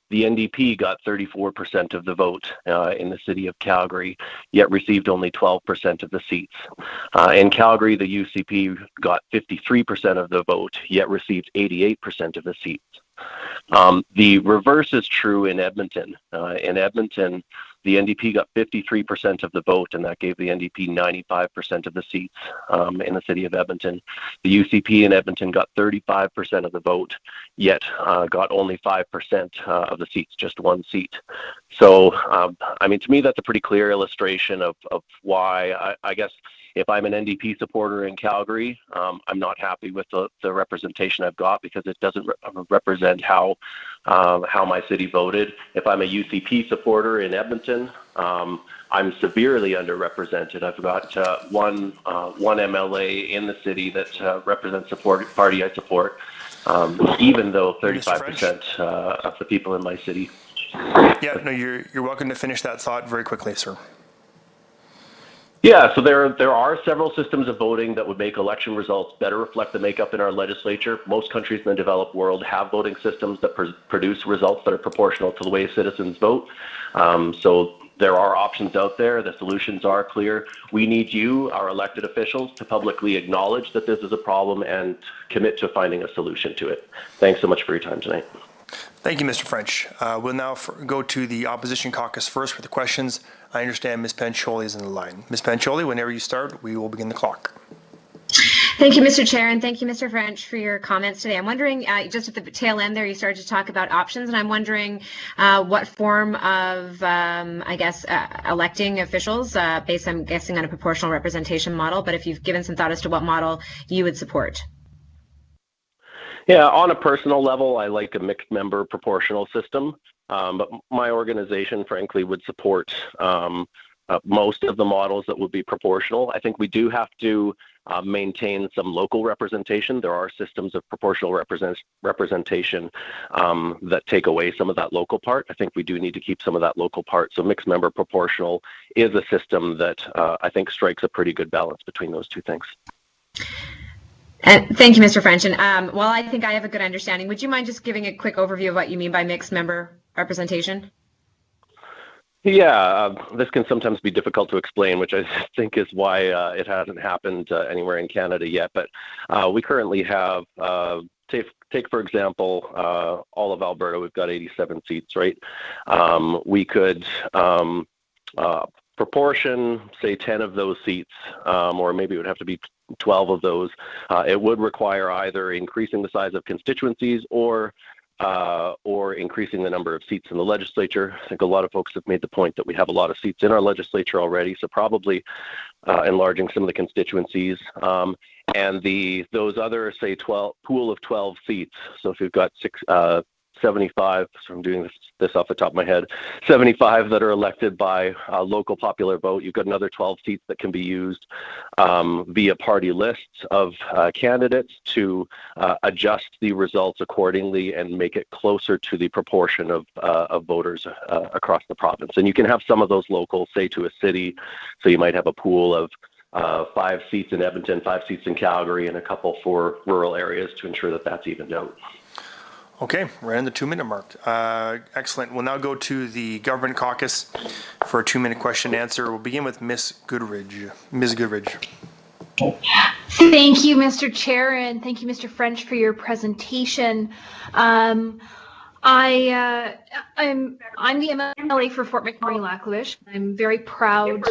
the NDP got 34% of the vote in the city of Calgary, yet received only 12% of the seats. In Calgary, the UCP got 53% of the vote, yet received 88% of the seats. The reverse is true in Edmonton. In Edmonton, the NDP got 53% of the vote, and that gave the NDP 95% of the seats in the city of Edmonton. The UCP in Edmonton got 35% of the vote, yet got only 5% of the seats, just one seat. So, I mean, to me, that's a pretty clear illustration of why, I guess, if I'm an NDP supporter in Calgary, I'm not happy with the representation I've got because it doesn't represent how my city voted. If I'm a UCP supporter in Edmonton, I'm severely underrepresented. I've got one MLA in the city that represents the party I support, even though 35% of the people in my city. Yeah, no, you're welcome to finish that thought very quickly, sir. Yeah, so there are several systems of voting that would make election results better reflect the makeup in our legislature. Most countries in the developed world have voting systems that produce results that are proportional to the way citizens vote. So there are options out there. The solutions are clear. We need you, our elected officials, to publicly acknowledge that this is a problem and commit to finding a solution to it. Thanks so much for your time tonight. Thank you, Mr. French. We'll now go to the opposition caucus first for the questions. I understand Ms. Pancholi is in the line. Ms. Pancholi, whenever you start, we will begin the clock. Thank you, Mr. Chair, and thank you, Mr. French, for your comments today. I'm wondering, just at the tail end there, you started to talk about options, and I'm wondering what form of, I guess, electing officials, based, I'm guessing, on a proportional representation model, but if you've given some thought as to what model you would support. Yeah, on a personal level, I like a mixed member proportional system, but my organization, frankly, would support most of the models that would be proportional. I think we do have to maintain some local representation. There are systems of proportional representation that take away some of that local part. I think we do need to keep some of that local part. So mixed member proportional is a system that I think strikes a pretty good balance between those two things. And thank you, Mr. French. And while I think I have a good understanding, would you mind just giving a quick overview of what you mean by mixed member representation? Yeah, this can sometimes be difficult to explain, which I think is why it hasn't happened anywhere in Canada yet. But we currently have, take for example, all of Alberta, we've got 87 seats, right? We could proportion, say, 10 of those seats, or maybe it would have to be 12 of those. It would require either increasing the size of constituencies or increasing the number of seats in the legislature. I think a lot of folks have made the point that we have a lot of seats in our legislature already, so probably enlarging some of the constituencies. And those other, say, pool of 12 seats. So if you've got 75, so I'm doing this off the top of my head, 75 that are elected by local popular vote, you've got another 12 seats that can be used via party lists of candidates to adjust the results accordingly and make it closer to the proportion of voters across the province. And you can have some of those local, say, to a city, so you might have a pool of 5 seats in Edmonton, 5 seats in Calgary, and a couple for rural areas to ensure that that's evened out. Okay, right in the 2-minute mark. Excellent. We'll now go to the government caucus for a 2-minute question and answer. We'll begin with Ms. Goodridge. Ms. Goodridge. Thank you, Mr. Chair, and thank you, Mr. French, for your presentation. I'm the MLA for Fort McMurray-Laclavish. I'm very proud.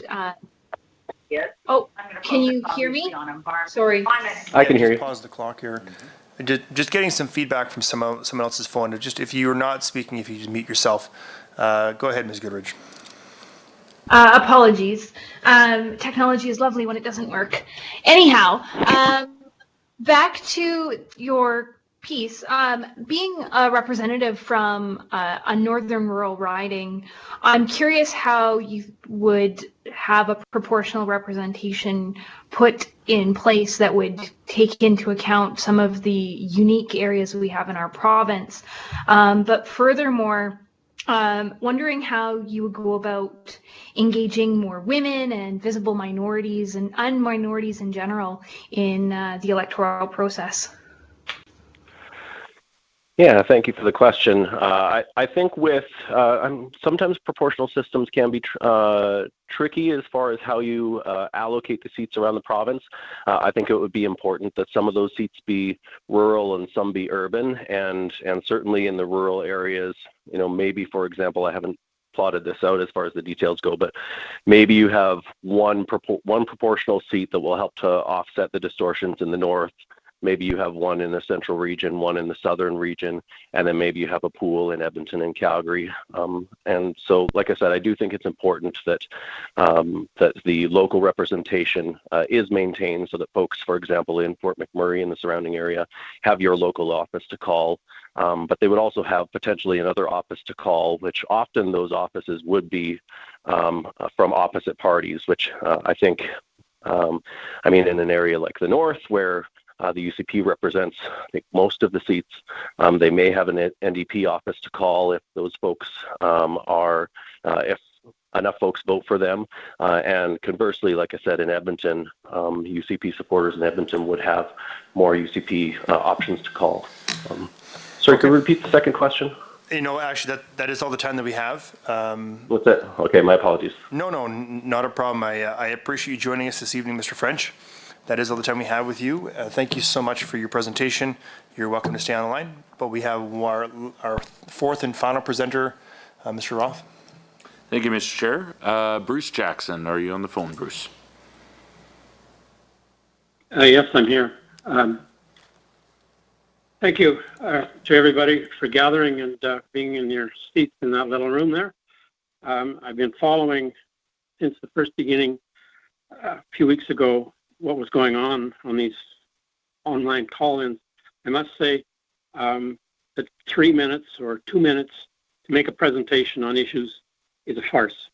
Oh, can you hear me? Sorry. I can hear you. Pause the clock here. Just getting some feedback from someone else's phone. Just if you're not speaking, if you just mute yourself. Go ahead, Ms. Goodridge. Apologies. Technology is lovely when it doesn't work. Anyhow, back to your piece. Being a representative from a northern rural riding, I'm curious how you would have a proportional representation put in place that would take into account some of the unique areas we have in our province. But furthermore, wondering how you would go about engaging more women and visible minorities and minorities in general in the electoral process. Yeah, thank you for the question. I think with sometimes proportional systems can be tricky as far as how you allocate the seats around the province. I think it would be important that some of those seats be rural and some be urban, and certainly in the rural areas, maybe, for example, I haven't plotted this out as far as the details go, but maybe you have one proportional seat that will help to offset the distortions in the north. Maybe you have one in the central region, one in the southern region, and then maybe you have a pool in Edmonton and Calgary. And so, like I said, I do think it's important that that the local representation is maintained so that folks, for example, in Fort McMurray and the surrounding area, have your local office to call. But they would also have potentially another office to call, which often those offices would be from opposite parties, which I think, in an area like the north where the UCP represents, I think, most of the seats. They may have an NDP office to call if those folks if enough folks vote for them. And conversely, like I said, in Edmonton, UCP supporters in Edmonton would have more UCP options to call. Sorry, could you repeat the second question? Actually, that is all the time that we have. What's that? Okay, my apologies. No, not a problem. I appreciate you joining us this evening, Mr. French. That is all the time we have with you. Thank you so much for your presentation. You're welcome to stay on the line. But we have our fourth and final presenter, Mr. Roth. Thank you, Mr. Chair. Bruce Jackson, are you on the phone, Bruce? Yes, I'm here. Thank you to everybody for gathering and being in your seats in that little room there. I've been following since the first beginning a few weeks ago what was going on these online call-ins. I must say that 3 minutes or 2 minutes to make a presentation on issues is a farce.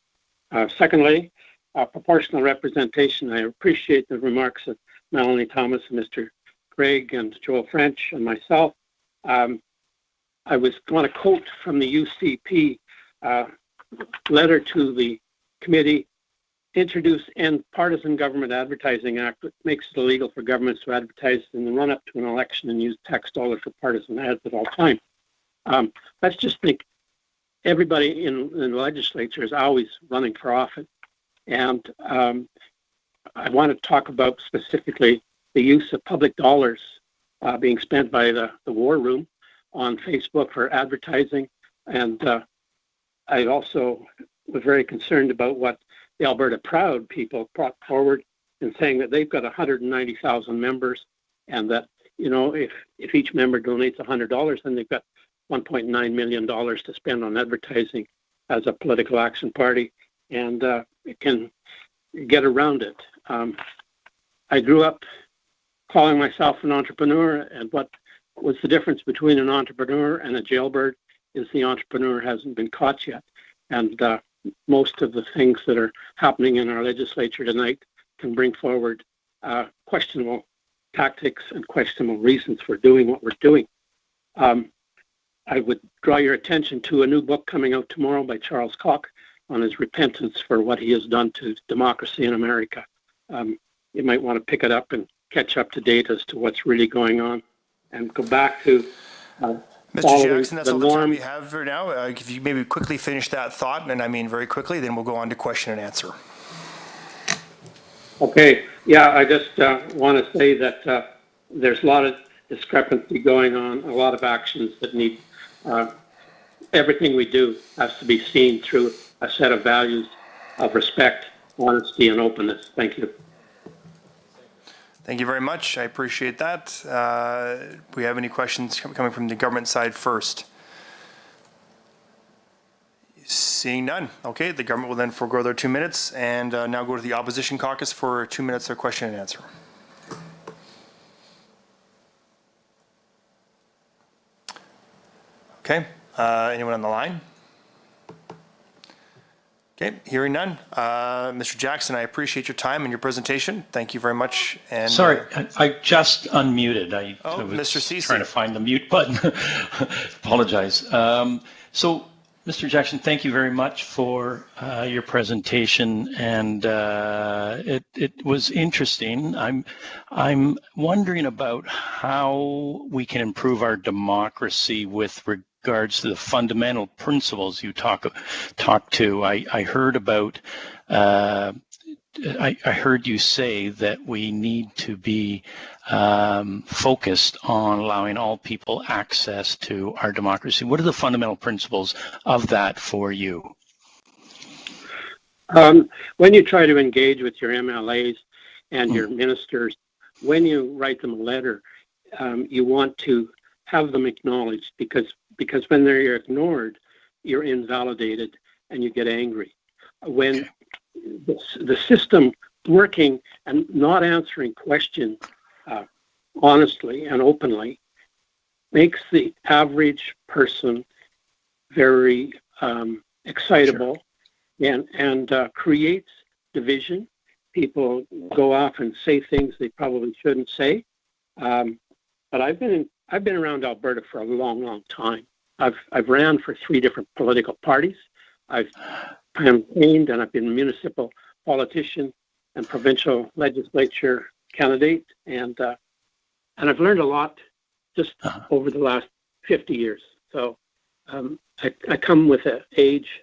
Secondly, proportional representation. I appreciate the remarks of Melanee Thomas and Mr. Gregg and Joel French and myself. I was going to quote from the UCP letter to the committee: introduce End Partisan Government Advertising Act, which makes it illegal for governments to advertise in the run-up to an election and use tax dollars for partisan ads at all times. Let's just think, everybody in the legislature is always running for office. And I want to talk about specifically the use of public dollars being spent by the war room on Facebook for advertising. And I also was very concerned about what the Alberta Proud people brought forward in saying that they've got 190,000 members, and that, if each member donates $100, then they've got $1.9 million to spend on advertising as a political action party, and it can get around it. I grew up calling myself an entrepreneur, and what was the difference between an entrepreneur and a jailbird is the entrepreneur hasn't been caught yet. And most of the things that are happening in our legislature tonight can bring forward questionable tactics and questionable reasons for doing what we're doing. I would draw your attention to a new book coming out tomorrow by Charles Koch on his repentance for what he has done to democracy in America. You might want to pick it up and catch up to date as to what's really going on, and go back to Mr. Jackson, that's all the time we have for now. If you maybe quickly finish that thought, and I mean very quickly, then we'll go on to question and answer. Okay. Yeah, I just want to say that there's a lot of discrepancy going on, a lot of actions that need, everything we do has to be seen through a set of values of respect, honesty, and openness. Thank you. Thank you very much. I appreciate that. Do we have any questions coming from the government side first? Seeing none. Okay, the government will then forego their 2 minutes and now go to the opposition caucus for 2 minutes of question and answer. Okay, anyone on the line? Okay, hearing none. Mr. Jackson, I appreciate your time and your presentation. Thank you very much. And sorry, I just unmuted. I was Mr. Ceci. trying to find the mute button. Apologize. So, Mr. Jackson, thank you very much for your presentation, and it was interesting. I'm wondering about how we can improve our democracy with regards to the fundamental principles you talk to. I heard about. I heard you say that we need to be focused on allowing all people access to our democracy. What are the fundamental principles of that for you? When you try to engage with your MLAs and your ministers, when you write them a letter, you want to have them acknowledged, because when they're ignored, you're invalidated and you get angry. When the system working and not answering questions honestly and openly makes the average person very excitable, and creates division. People go off and say things they probably shouldn't say. But I've been around Alberta for a long time. I've ran for 3 different political parties. I've campaigned, and I've been a municipal politician and provincial legislature candidate, and I've learned a lot just over the last 50 years. So I come with an age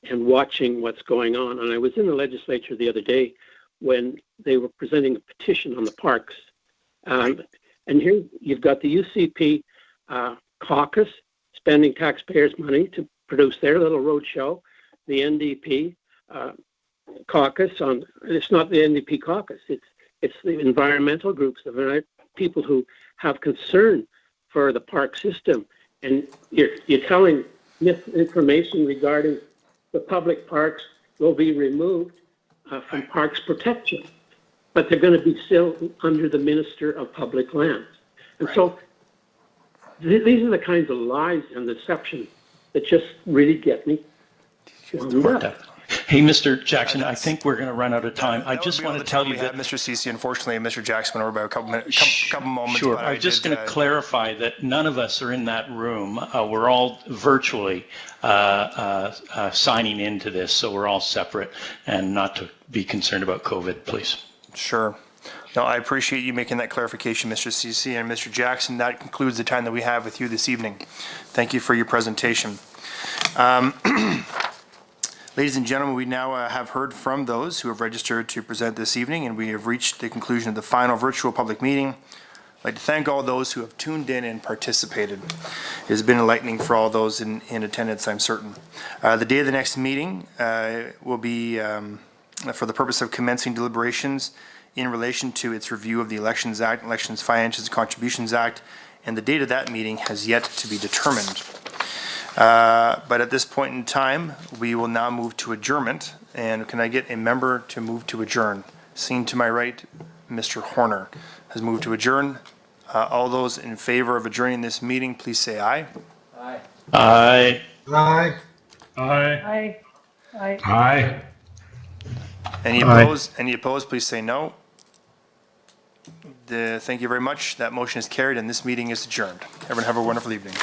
and watching what's going on. And I was in the legislature the other day when they were presenting a petition on the parks. And here you've got the UCP caucus spending taxpayers' money to produce their little road show. The NDP caucus it's not the NDP caucus, it's the environmental groups, the people who have concern for the park system, and you're telling misinformation regarding the public parks will be removed from parks protection, but they're going to be still under the Minister of Public Lands. And so these are the kinds of lies and deception that just really get me. Hey, Mr. Jackson, I think we're going to run out of time. I just want to tell you that Mr. Ceci, unfortunately, Mr. Jackson, over about a couple moments. Sure. I'm just going to clarify that none of us are in that room. We're all virtually signing into this, so we're all separate, and not to be concerned about COVID, please. Sure. No, I appreciate you making that clarification, Mr. Ceci, and Mr. Jackson. That concludes the time that we have with you this evening. Thank you for your presentation. Ladies and gentlemen, we now have heard from those who have registered to present this evening, and we have reached the conclusion of the final virtual public meeting. I'd like to thank all those who have tuned in and participated. It has been enlightening for all those in attendance, I'm certain. The day of the next meeting will be, for the purpose of commencing deliberations, in relation to its review of the Elections Act, Elections Finances and Contributions Act, and the date of that meeting has yet to be determined. But at this point in time, we will now move to adjournment. And can I get a member to move to adjourn? Seen to my right, Mr. Horner has moved to adjourn. All those in favor of adjourning this meeting, please say aye. Aye. Aye. Aye. Aye. Aye. Aye. Any opposed? Any opposed, please say no. Thank you very much. That motion is carried and this meeting is adjourned. Everyone have a wonderful evening.